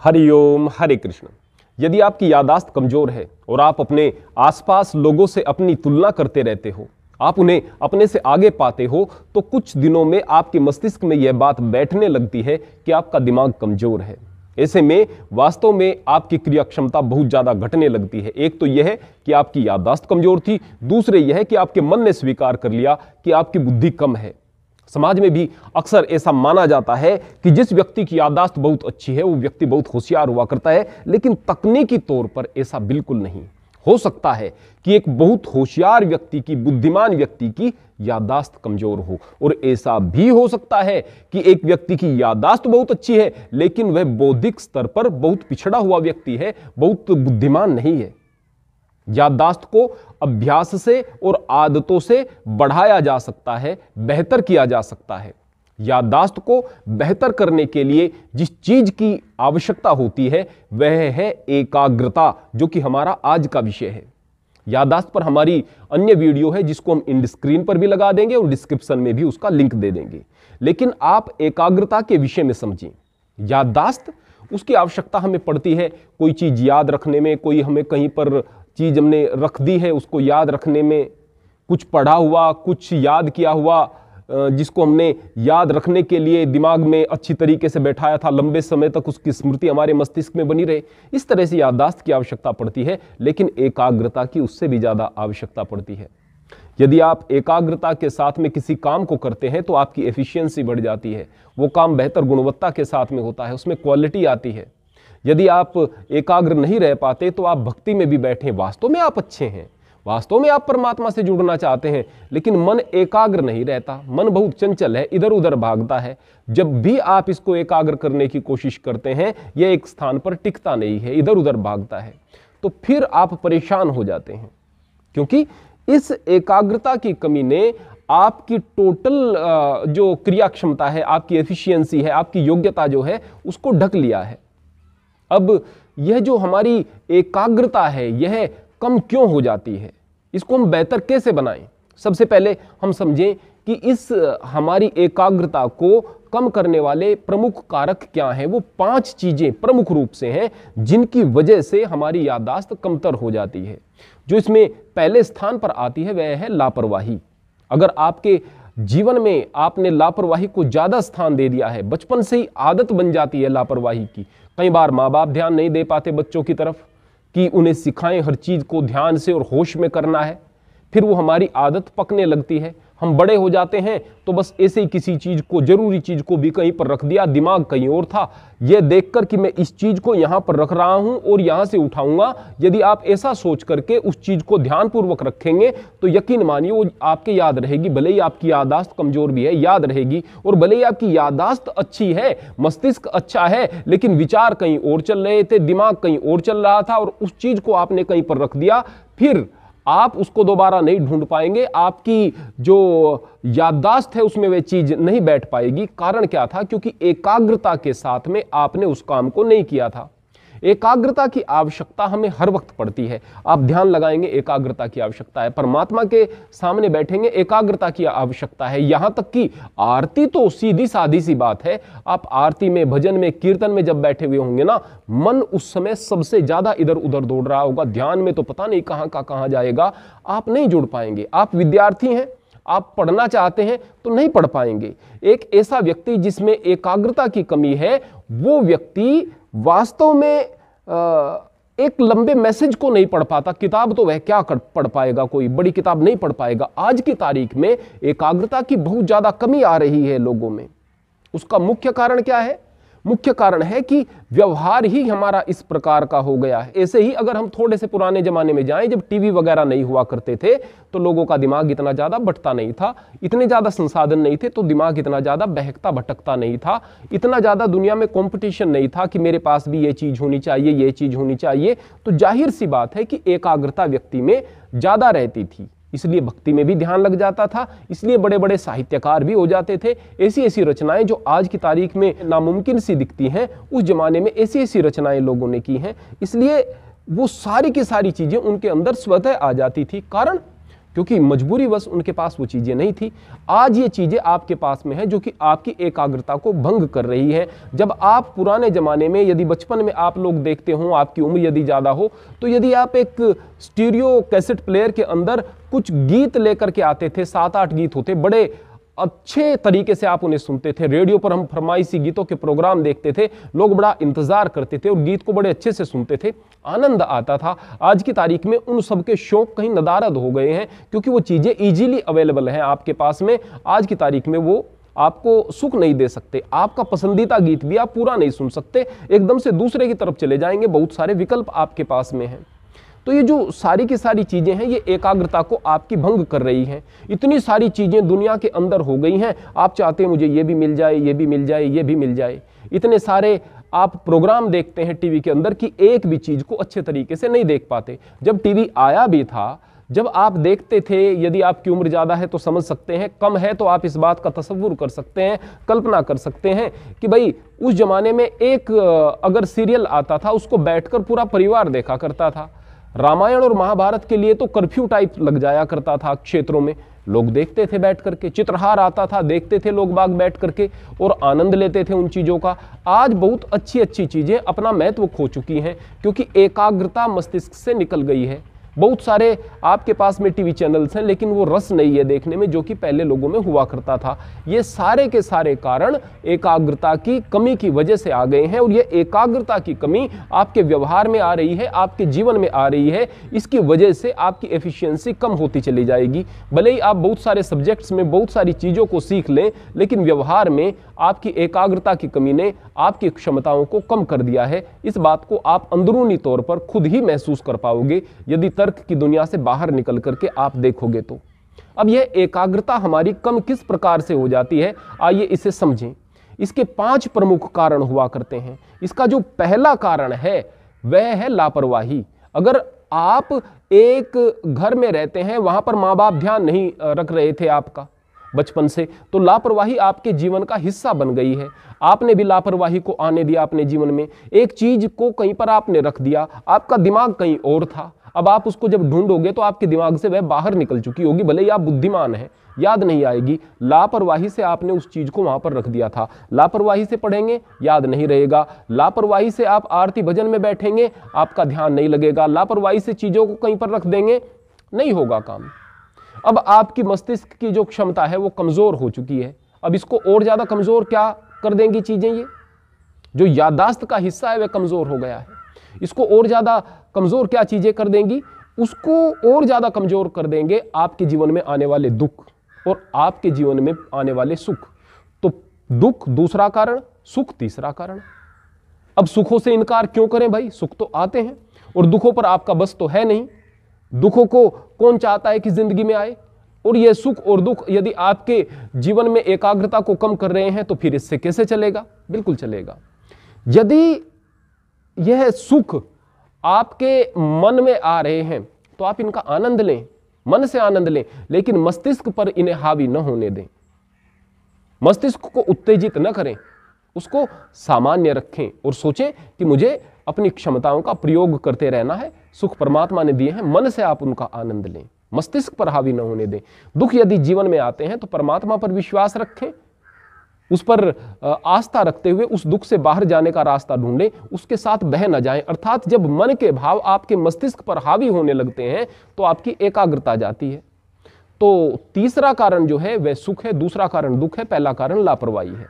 हरिओम हरे कृष्ण। यदि आपकी याददाश्त कमजोर है और आप अपने आसपास लोगों से अपनी तुलना करते रहते हो, आप उन्हें अपने से आगे पाते हो, तो कुछ दिनों में आपके मस्तिष्क में यह बात बैठने लगती है कि आपका दिमाग कमजोर है। ऐसे में वास्तव में आपकी क्रिया क्षमता बहुत ज्यादा घटने लगती है। एक तो यह है कि आपकी याददाश्त कमजोर थी, दूसरे यह है कि आपके मन ने स्वीकार कर लिया कि आपकी बुद्धि कम है। समाज में भी अक्सर ऐसा माना जाता है कि जिस व्यक्ति की याददाश्त बहुत अच्छी है वो व्यक्ति बहुत होशियार हुआ करता है, लेकिन तकनीकी तौर पर ऐसा बिल्कुल नहीं हो सकता है कि एक बहुत होशियार व्यक्ति की, बुद्धिमान व्यक्ति की याददाश्त कमजोर हो, और ऐसा भी हो सकता है कि एक व्यक्ति की याददाश्त बहुत अच्छी है लेकिन वह बौद्धिक स्तर पर बहुत पिछड़ा हुआ व्यक्ति है, बहुत बुद्धिमान नहीं है। याददाश्त को अभ्यास से और आदतों से बढ़ाया जा सकता है, बेहतर किया जा सकता है। याददाश्त को बेहतर करने के लिए जिस चीज की आवश्यकता होती है वह है एकाग्रता, जो कि हमारा आज का विषय है। याददाश्त पर हमारी अन्य वीडियो है जिसको हम इंड स्क्रीन पर भी लगा देंगे और डिस्क्रिप्शन में भी उसका लिंक दे देंगे। लेकिन आप एकाग्रता के विषय में समझें। याददाश्त, उसकी आवश्यकता हमें पड़ती है कोई चीज याद रखने में, कोई हमें कहीं पर चीज हमने रख दी है उसको याद रखने में, कुछ पढ़ा हुआ, कुछ याद किया हुआ जिसको हमने याद रखने के लिए दिमाग में अच्छी तरीके से बैठाया था, लंबे समय तक उसकी स्मृति हमारे मस्तिष्क में बनी रहे, इस तरह से याददाश्त की आवश्यकता पड़ती है। लेकिन एकाग्रता की उससे भी ज्यादा आवश्यकता पड़ती है। यदि आप एकाग्रता के साथ में किसी काम को करते हैं तो आपकी एफिशिएंसी बढ़ जाती है, वो काम बेहतर गुणवत्ता के साथ में होता है, उसमें क्वालिटी आती है। यदि आप एकाग्र नहीं रह पाते तो आप भक्ति में भी बैठे, वास्तव में आप अच्छे हैं, वास्तव में आप परमात्मा से जुड़ना चाहते हैं, लेकिन मन एकाग्र नहीं रहता, मन बहुत चंचल है, इधर उधर भागता है। जब भी आप इसको एकाग्र करने की कोशिश करते हैं यह एक स्थान पर टिकता नहीं है, इधर उधर भागता है, तो फिर आप परेशान हो जाते हैं, क्योंकि इस एकाग्रता की कमी ने आपकी टोटल जो क्रिया क्षमता है, आपकी एफिशिएंसी है, आपकी योग्यता जो है उसको ढक लिया है। अब यह जो हमारी एकाग्रता है यह कम क्यों हो जाती है, इसको हम बेहतर कैसे बनाएं? सबसे पहले हम समझें कि इस हमारी एकाग्रता को कम करने वाले प्रमुख कारक क्या हैं। वो 5 चीजें प्रमुख रूप से हैं जिनकी वजह से हमारी याददाश्त कमतर हो जाती है। जो इसमें पहले स्थान पर आती है वह है लापरवाही। अगर आपके जीवन में आपने लापरवाही को ज्यादा स्थान दे दिया है, बचपन से ही आदत बन जाती है लापरवाही की। कई बार माँ बाप ध्यान नहीं दे पाते बच्चों की तरफ कि उन्हें सिखाएं हर चीज को ध्यान से और होश में करना है, फिर वो हमारी आदत पकने लगती है। हम बड़े हो जाते हैं तो बस ऐसे ही किसी चीज को, जरूरी चीज को भी कहीं पर रख दिया, दिमाग कहीं और था, यह देखकर कि मैं इस चीज को यहां पर रख रहा हूं और यहां से उठाऊंगा। यदि आप ऐसा सोच करके उस चीज को ध्यानपूर्वक रखेंगे तो यकीन मानिए वो आपके याद रहेगी। भले ही आपकी याददाश्त कमजोर भी है, याद रहेगी, और भले ही आपकी याददाश्त अच्छी है, मस्तिष्क अच्छा है, लेकिन विचार कहीं और चल रहे थे, दिमाग कहीं और चल रहा था और उस चीज को आपने कहीं पर रख दिया, फिर आप उसको दोबारा नहीं ढूंढ पाएंगे। आपकी जो याददाश्त है उसमें वह चीज नहीं बैठ पाएगी। कारण क्या था? क्योंकि एकाग्रता के साथ में आपने उस काम को नहीं किया था। एकाग्रता की आवश्यकता हमें हर वक्त पड़ती है। आप ध्यान लगाएंगे, एकाग्रता की आवश्यकता है। परमात्मा के सामने बैठेंगे, एकाग्रता की आवश्यकता है। यहां तक कि आरती तो सीधी सादी सी बात है। आप आरती में, भजन में, कीर्तन में जब बैठे हुए होंगे ना, मन उस समय सबसे ज्यादा इधर उधर दौड़ रहा होगा। ध्यान में तो पता नहीं कहां का कहां जाएगा, आप नहीं जुड़ पाएंगे। आप विद्यार्थी हैं, आप पढ़ना चाहते हैं तो नहीं पढ़ पाएंगे। एक ऐसा व्यक्ति जिसमें एकाग्रता की कमी है, वो व्यक्ति वास्तव में एक लंबे मैसेज को नहीं पढ़ पाता। किताब तो वह क्या पढ़ पाएगा, कोई बड़ी किताब नहीं पढ़ पाएगा। आज की तारीख में एकाग्रता की बहुत ज्यादा कमी आ रही है लोगों में। उसका मुख्य कारण क्या है? मुख्य कारण है कि व्यवहार ही हमारा इस प्रकार का हो गया है। ऐसे ही अगर हम थोड़े से पुराने जमाने में जाएं, जब टीवी वगैरह नहीं हुआ करते थे तो लोगों का दिमाग इतना ज्यादा बंटता नहीं था, इतने ज्यादा संसाधन नहीं थे तो दिमाग इतना ज्यादा बहकता भटकता नहीं था, इतना ज्यादा दुनिया में कंपटीशन नहीं था कि मेरे पास भी ये चीज होनी चाहिए, ये चीज होनी चाहिए। तो जाहिर सी बात है कि एकाग्रता व्यक्ति में ज्यादा रहती थी, इसलिए भक्ति में भी ध्यान लग जाता था, इसलिए बड़े बड़े साहित्यकार भी हो जाते थे। ऐसी ऐसी रचनाएं जो आज की तारीख में नामुमकिन सी दिखती हैं, उस जमाने में ऐसी ऐसी रचनाएं लोगों ने की हैं, इसलिए वो सारी की सारी चीजें उनके अंदर स्वतः आ जाती थी। कारण क्योंकि मजबूरीवश उनके पास वो चीज़ें नहीं थी। आज ये चीज़ें आपके पास में है जो कि आपकी एकाग्रता को भंग कर रही है। जब आप पुराने ज़माने में, यदि बचपन में आप लोग देखते हो, आपकी उम्र यदि ज़्यादा हो, तो यदि आप एक स्टीरियो कैसेट प्लेयर के अंदर कुछ गीत लेकर के आते थे, 7-8 गीत होते, बड़े अच्छे तरीके से आप उन्हें सुनते थे। रेडियो पर हम फरमाइशी गीतों के प्रोग्राम देखते थे, लोग बड़ा इंतजार करते थे और गीत को बड़े अच्छे से सुनते थे, आनंद आता था। आज की तारीख में उन सब के शौक कहीं नदारद हो गए हैं, क्योंकि वो चीज़ें इजीली अवेलेबल हैं आपके पास में। आज की तारीख में वो आपको सुख नहीं दे सकते, आपका पसंदीदा गीत भी आप पूरा नहीं सुन सकते, एकदम से दूसरे की तरफ चले जाएंगे। बहुत सारे विकल्प आपके पास में हैं। तो ये जो सारी की सारी चीज़ें हैं, ये एकाग्रता को आपकी भंग कर रही हैं। इतनी सारी चीज़ें दुनिया के अंदर हो गई हैं, आप चाहते हैं मुझे ये भी मिल जाए, ये भी मिल जाए, ये भी मिल जाए। इतने सारे आप प्रोग्राम देखते हैं टीवी के अंदर कि एक भी चीज़ को अच्छे तरीके से नहीं देख पाते। जब टीवी आया भी था, जब आप देखते थे, यदि आपकी उम्र ज़्यादा है तो समझ सकते हैं, कम है तो आप इस बात का तसव्वुर कर सकते हैं, कल्पना कर सकते हैं कि भाई उस जमाने में एक अगर सीरियल आता था, उसको बैठकर पूरा परिवार देखा करता था। रामायण और महाभारत के लिए तो कर्फ्यू टाइप लग जाया करता था, क्षेत्रों में लोग देखते थे बैठ करके। चित्रहार आता था, देखते थे लोग बाग बैठ करके और आनंद लेते थे उन चीज़ों का। आज बहुत अच्छी अच्छी चीज़ें अपना महत्व खो चुकी हैं, क्योंकि एकाग्रता मस्तिष्क से निकल गई है। बहुत सारे आपके पास में टीवी चैनल्स हैं, लेकिन वो रस नहीं है देखने में जो कि पहले लोगों में हुआ करता था। ये सारे के सारे कारण एकाग्रता की कमी की वजह से आ गए हैं, और ये एकाग्रता की कमी आपके व्यवहार में आ रही है, आपके जीवन में आ रही है। इसकी वजह से आपकी एफिशिएंसी कम होती चली जाएगी। भले ही आप बहुत सारे सब्जेक्ट्स में बहुत सारी चीज़ों को सीख लें, लेकिन व्यवहार में आपकी एकाग्रता की कमी ने आपकी क्षमताओं को कम कर दिया है। इस बात को आप अंदरूनी तौर पर खुद ही महसूस कर पाओगे यदि तर्क की दुनिया से बाहर निकल करके आप देखोगे तो। अब यह एकाग्रता हमारी कम किस प्रकार से हो जाती है, आइए इसे समझें। इसके 5 प्रमुख कारण हुआ करते हैं। इसका जो पहला कारण है वह है लापरवाही। अगर आप एक घर में रहते हैं, वहां पर माँ बाप ध्यान नहीं रख रहे थे आपका बचपन से, तो लापरवाही आपके जीवन का हिस्सा बन गई है। आपने भी लापरवाही को आने दिया अपने जीवन में, एक चीज को कहीं पर आपने रख दिया, आपका दिमाग कहीं और था। अब आप उसको जब ढूंढोगे तो आपके दिमाग से वह बाहर निकल चुकी होगी, भले ही आप बुद्धिमान हैं, याद नहीं आएगी। लापरवाही से आपने उस चीज को वहां पर रख दिया था। लापरवाही से पढ़ेंगे, याद नहीं रहेगा। लापरवाही से आप आरती भजन में बैठेंगे, आपका ध्यान नहीं लगेगा। लापरवाही से चीजों को कहीं पर रख देंगे, नहीं होगा काम। अब आपकी मस्तिष्क की जो क्षमता है वो कमजोर हो चुकी है। अब इसको और ज्यादा कमजोर क्या कर देंगी चीजें, ये जो याददाश्त का हिस्सा है वह कमजोर हो गया है। इसको और ज्यादा कमजोर क्या चीजें कर देंगी, उसको और ज्यादा कमजोर कर देंगे आपके जीवन में आने वाले दुख और आपके जीवन में आने वाले सुख। तो दुख दूसरा कारण, सुख तीसरा कारण। अब सुखों से इनकार क्यों करें भाई, सुख तो आते हैं और दुखों पर आपका बस तो है नहीं। दुखों को कौन चाहता है कि जिंदगी में आए, और यह सुख और दुख यदि आपके जीवन में एकाग्रता को कम कर रहे हैं तो फिर इससे कैसे चलेगा, बिल्कुल चलेगा। यदि यह सुख आपके मन में आ रहे हैं तो आप इनका आनंद लें, मन से आनंद लें, लेकिन मस्तिष्क पर इन्हें हावी न होने दें। मस्तिष्क को उत्तेजित न करें, उसको सामान्य रखें और सोचें कि मुझे अपनी क्षमताओं का प्रयोग करते रहना है। सुख परमात्मा ने दिए हैं, मन से आप उनका आनंद लें, मस्तिष्क पर हावी न होने दें। दुख यदि जीवन में आते हैं तो परमात्मा पर विश्वास रखें, उस पर आस्था रखते हुए उस दुख से बाहर जाने का रास्ता ढूंढें, उसके साथ बह न जाएं। अर्थात जब मन के भाव आपके मस्तिष्क पर हावी होने लगते हैं तो आपकी एकाग्रता जाती है। तो तीसरा कारण जो है वह सुख है, दूसरा कारण दुख है, पहला कारण लापरवाही है।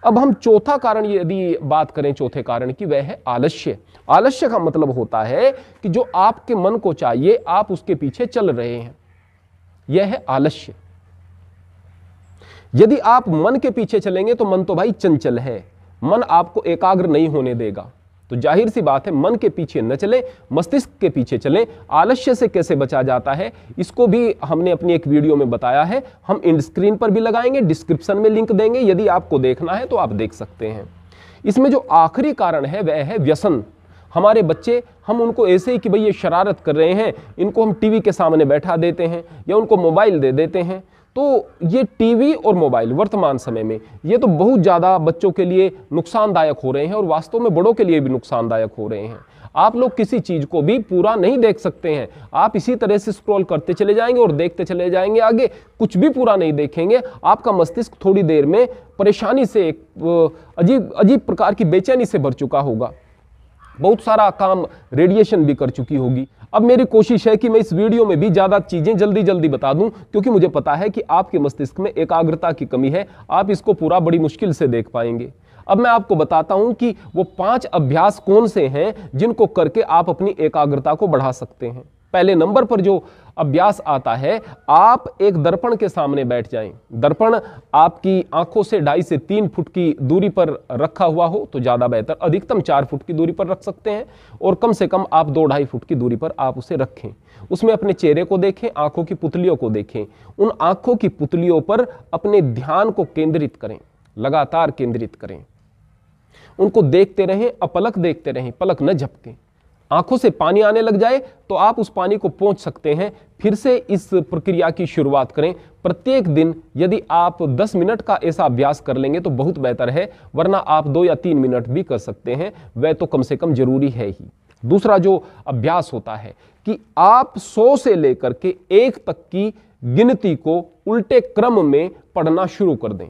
अब हम चौथा कारण यदि बात करें चौथे कारण की, वह है आलस्य। आलस्य का मतलब होता है कि जो आपके मन को चाहिए आप उसके पीछे चल रहे हैं, यह है आलस्य। यदि आप मन के पीछे चलेंगे तो मन तो भाई चंचल है, मन आपको एकाग्र नहीं होने देगा। तो जाहिर सी बात है मन के पीछे न चले, मस्तिष्क के पीछे चलें। आलस्य से कैसे बचा जाता है इसको भी हमने अपनी एक वीडियो में बताया है, हम इंड स्क्रीन पर भी लगाएंगे, डिस्क्रिप्शन में लिंक देंगे, यदि आपको देखना है तो आप देख सकते हैं। इसमें जो आखिरी कारण है वह है व्यसन। हमारे बच्चे, हम उनको ऐसे ही कि भाई ये शरारत कर रहे हैं, इनको हम टीवी के सामने बैठा देते हैं या उनको मोबाइल दे देते हैं, तो ये टीवी और मोबाइल वर्तमान समय में ये तो बहुत ज़्यादा बच्चों के लिए नुकसानदायक हो रहे हैं और वास्तव में बड़ों के लिए भी नुकसानदायक हो रहे हैं। आप लोग किसी चीज़ को भी पूरा नहीं देख सकते हैं, आप इसी तरह से स्क्रॉल करते चले जाएंगे और देखते चले जाएंगे, आगे कुछ भी पूरा नहीं देखेंगे। आपका मस्तिष्क थोड़ी देर में परेशानी से, अजीब अजीब प्रकार की बेचैनी से भर चुका होगा, बहुत सारा काम रेडिएशन भी कर चुकी होगी। अब मेरी कोशिश है कि मैं इस वीडियो में भी ज़्यादा चीज़ें जल्दी जल्दी बता दूं, क्योंकि मुझे पता है कि आपके मस्तिष्क में एकाग्रता की कमी है, आप इसको पूरा बड़ी मुश्किल से देख पाएंगे। अब मैं आपको बताता हूं कि वो 5 अभ्यास कौन से हैं जिनको करके आप अपनी एकाग्रता को बढ़ा सकते हैं। पहले नंबर पर जो अभ्यास आता है, आप एक दर्पण के सामने बैठ जाएं। दर्पण आपकी आंखों से 2.5 से 3 फुट की दूरी पर रखा हुआ हो तो ज़्यादा बेहतर, अधिकतम 4 फुट की दूरी पर रख सकते हैं और कम से कम आप 2-2.5 फुट की दूरी पर आप उसे रखें। उसमें अपने चेहरे को देखें, आंखों की पुतलियों को देखें, उन आंखों की पुतलियों पर अपने ध्यान को केंद्रित करें, लगातार केंद्रित करें, उनको देखते रहें, अपलक देखते रहें, पलक न झपकें। आंखों से पानी आने लग जाए तो आप उस पानी को पोंछ सकते हैं। फिर से इस प्रक्रिया की शुरुआत करें। प्रत्येक दिन यदि आप 10 मिनट का ऐसा अभ्यास कर लेंगे तो बहुत बेहतर है, वरना आप 2 या 3 मिनट भी कर सकते हैं, वह तो कम से कम जरूरी है ही। दूसरा जो अभ्यास होता है कि आप 100 से लेकर के 1 तक की गिनती को उल्टे क्रम में पढ़ना शुरू कर दें।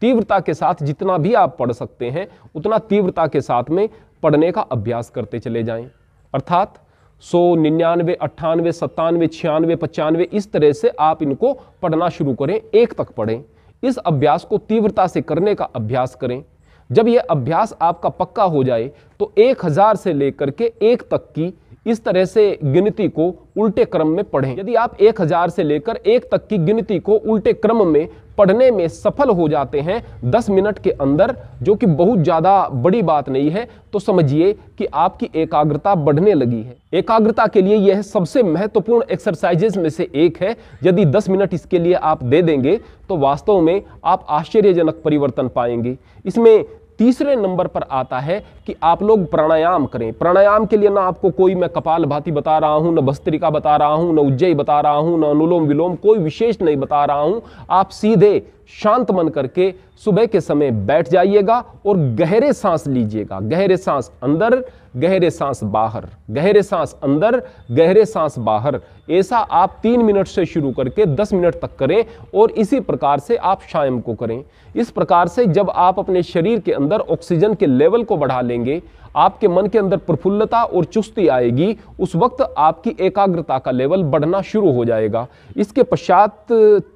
तीव्रता के साथ जितना भी आप पढ़ सकते हैं उतना तीव्रता के साथ में पढ़ने का अभ्यास करते चले जाएं। अर्थात 100, 99, 98, 97, 96, 95 इस तरह से आप इनको पढ़ना शुरू करें, 1 तक पढ़ें। इस अभ्यास को तीव्रता से करने का अभ्यास करें। जब यह अभ्यास आपका पक्का हो जाए तो 1000 से लेकर के 1 तक की इस तरह से गिनती को उल्टे क्रम में पढ़ें। यदि आप 1000 से लेकर 1 तक की गिनती को उल्टे क्रम में पढ़ने में सफल हो जाते हैं 10 मिनट के अंदर, जो कि बहुत ज़्यादा बड़ी बात नहीं है, तो समझिए कि आपकी एकाग्रता बढ़ने लगी है। एकाग्रता के लिए यह सबसे महत्वपूर्ण एक्सरसाइजेज में से एक है। यदि 10 मिनट इसके लिए आप दे देंगे तो वास्तव में आप आश्चर्यजनक परिवर्तन पाएंगे। इसमें तीसरे नंबर पर आता है कि आप लोग प्राणायाम करें। प्राणायाम के लिए ना आपको कोई मैं कपालभाति बता रहा हूं, न भस्त्रिका बता रहा हूं, न उज्जयी बता रहा हूं, न अनुलोम विलोम, कोई विशेष नहीं बता रहा हूं। आप सीधे शांत मन करके सुबह के समय बैठ जाइएगा और गहरे सांस लीजिएगा। गहरे सांस अंदर, गहरे सांस बाहर, गहरे सांस अंदर, गहरे सांस बाहर। ऐसा आप 3 मिनट से शुरू करके 10 मिनट तक करें और इसी प्रकार से आप शाम को करें। इस प्रकार से जब आप अपने शरीर के अंदर ऑक्सीजन के लेवल को बढ़ा लेंगे, आपके मन के अंदर प्रफुल्लता और चुस्ती आएगी, उस वक्त आपकी एकाग्रता का लेवल बढ़ना शुरू हो जाएगा। इसके पश्चात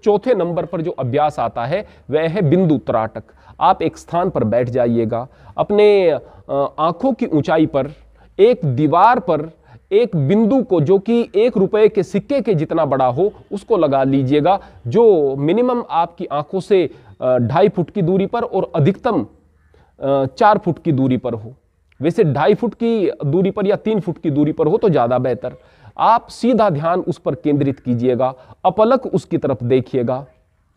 चौथे नंबर पर जो अभ्यास आता है वह है बिंदु त्राटक। आप एक स्थान पर बैठ जाइएगा, अपने आंखों की ऊंचाई पर एक दीवार पर एक बिंदु को, जो कि 1 रुपए के सिक्के के जितना बड़ा हो, उसको लगा लीजिएगा, जो मिनिमम आपकी आंखों से 2.5 फुट की दूरी पर और अधिकतम 4 फुट की दूरी पर हो। वैसे 2.5 फुट की दूरी पर या 3 फुट की दूरी पर हो तो ज़्यादा बेहतर। आप सीधा ध्यान उस पर केंद्रित कीजिएगा, अपलक उसकी तरफ देखिएगा।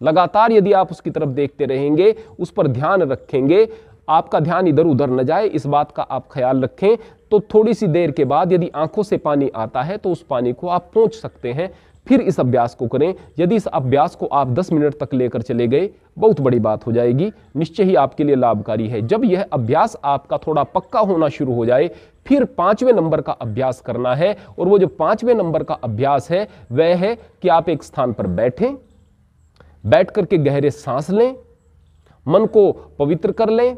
लगातार यदि आप उसकी तरफ देखते रहेंगे, उस पर ध्यान रखेंगे, आपका ध्यान इधर उधर न जाए, इस बात का आप ख्याल रखें, तो थोड़ी सी देर के बाद यदि आंखों से पानी आता है तो उस पानी को आप पोंछ सकते हैं। फिर इस अभ्यास को करें। यदि इस अभ्यास को आप 10 मिनट तक लेकर चले गए, बहुत बड़ी बात हो जाएगी, निश्चय ही आपके लिए लाभकारी है। जब यह अभ्यास आपका थोड़ा पक्का होना शुरू हो जाए, फिर 5वें नंबर का अभ्यास करना है। और वो जो 5वें नंबर का अभ्यास है वह है कि आप एक स्थान पर बैठें, बैठ करके गहरे सांस लें, मन को पवित्र कर लें,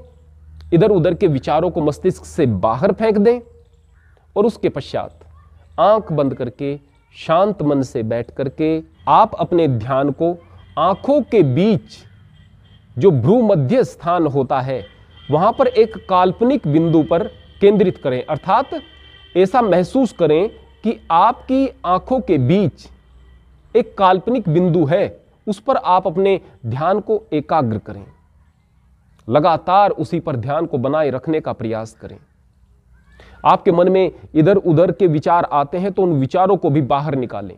इधर उधर के विचारों को मस्तिष्क से बाहर फेंक दें और उसके पश्चात आंख बंद करके शांत मन से बैठ करके आप अपने ध्यान को आंखों के बीच जो भ्रू मध्य स्थान होता है वहां पर एक काल्पनिक बिंदु पर केंद्रित करें। अर्थात ऐसा महसूस करें कि आपकी आंखों के बीच एक काल्पनिक बिंदु है, उस पर आप अपने ध्यान को एकाग्र करें। लगातार उसी पर ध्यान को बनाए रखने का प्रयास करें। आपके मन में इधर उधर के विचार आते हैं तो उन विचारों को भी बाहर निकालें।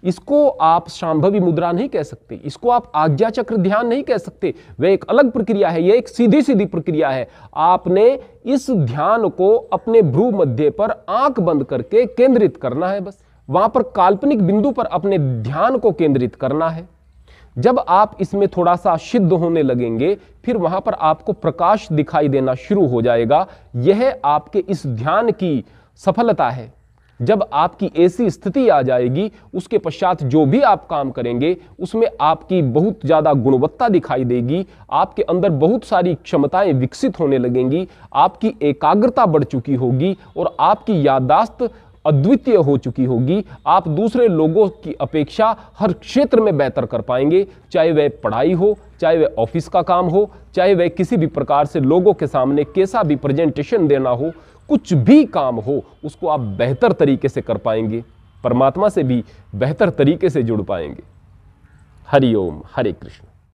इसको आप शांभवी मुद्रा नहीं कह सकते, इसको आप आज्ञा चक्र ध्यान नहीं कह सकते, वह एक अलग प्रक्रिया है, यह एक सीधी सीधी प्रक्रिया है। आपने इस ध्यान को अपने भ्रू मध्य पर आंख बंद करके केंद्रित करना है। बस वहां पर काल्पनिक बिंदु पर अपने ध्यान को केंद्रित करना है। जब आप इसमें थोड़ा सा सिद्ध होने लगेंगे, फिर वहां पर आपको प्रकाश दिखाई देना शुरू हो जाएगा। यह आपके इस ध्यान की सफलता है। जब आपकी ऐसी स्थिति आ जाएगी, उसके पश्चात जो भी आप काम करेंगे उसमें आपकी बहुत ज्यादा गुणवत्ता दिखाई देगी, आपके अंदर बहुत सारी क्षमताएं विकसित होने लगेंगी, आपकी एकाग्रता बढ़ चुकी होगी और आपकी याददाश्त अद्वितीय हो चुकी होगी। आप दूसरे लोगों की अपेक्षा हर क्षेत्र में बेहतर कर पाएंगे, चाहे वह पढ़ाई हो, चाहे वह ऑफिस का काम हो, चाहे वह किसी भी प्रकार से लोगों के सामने कैसा भी प्रेजेंटेशन देना हो, कुछ भी काम हो उसको आप बेहतर तरीके से कर पाएंगे, परमात्मा से भी बेहतर तरीके से जुड़ पाएंगे। हरि ओम, हरे कृष्ण।